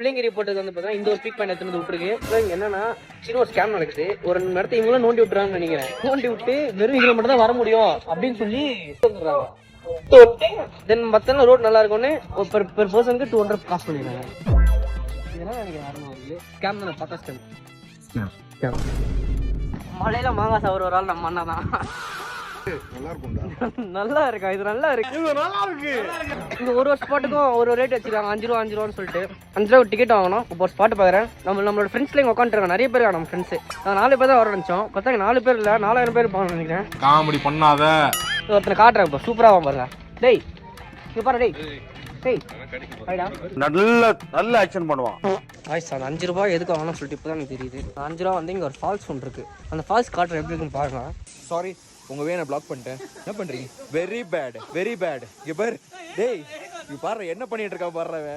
பிள்ளைங்கரி போட்டது வந்து பார்த்தா இந்த ஒரு பீக் பாயிண்ட் எடுத்து விட்டுருக்கு. என்னன்னா சின்ன ஒரு ஸ்கேம் நடக்குது. ஒரு இடத்த இவங்களும் நோண்டி விட்டுறாங்கன்னு நினைக்கிறேன். நோண்டி விட்டு வெறும் இதுல மட்டும் தான் வர முடியும் அப்படின்னு சொல்லி சொல்றாங்க. தென் மத்தன ரோட் நல்லா இருக்கும்னு பெர் பர்சனுக்கு 200 காசு பண்ணிடுறாங்க. இதெல்லாம் எனக்கு யாரும் ஸ்கேம் தானே பார்த்தா ஸ்கேம். மலையில மாங்காய் சாப்பிட்ற ஒரு ஆள் நம்ம அண்ணா தான். நல்லா இருக்கா? இது நல்லா இருக்கு. இங்க ஒரு ஸ்பாட்டுக்கும் ஒரு ரேட் வச்சிருக்காங்க. 5 ரூபா 5 ரூபான்னு சொல்லிட்டு 5 ரூபா டிக்கெட் வாங்கணும். இப்போ ஒரு ஸ்பாட் பாக்குறேன். நம்மளோட ஃப்ரெண்ட்ஸ்ல இங்க உட்காந்துருக்காங்க. நிறைய பேர் நம்ம ஃப்ரெண்ட்ஸ். நான் 4 பேர் தான் வர நினைச்சோம். பார்த்தா 4 பேர் இல்ல 4000 பேர் இருப்பாங்க நினைக்கிறேன். காமெடி பண்ணாத. ஒருத்தனை காட்டுறேன் இப்போ சூப்பரா பாருங்க. டேய் இங்க பாரு டேய். டேய் ஹைடா. நல்ல ஆக்ஷன் பண்ணுவான். ஆயிஸ் அந்த 5 ரூபாய் எதுக்கு வாங்கணும்னு சொல்லிட்டு இப்போதான் எனக்கு தெரியுது. 5 ரூபா வந்து இங்க ஒரு ஃபால்ஸ் ஒன்று இருக்கு. அந்த ஃபால்ஸ் காட்டுற எப்படி இருக்குன்னு பாருங்க. சாரி உங்க வேனை பிளாக் பண்ணிட்டேன். என்ன பண்றீங்க? Very bad very bad. இங்க பாரு டேய், இங்க பாரு என்ன பண்ணிட்டு இருக்கா பாரு.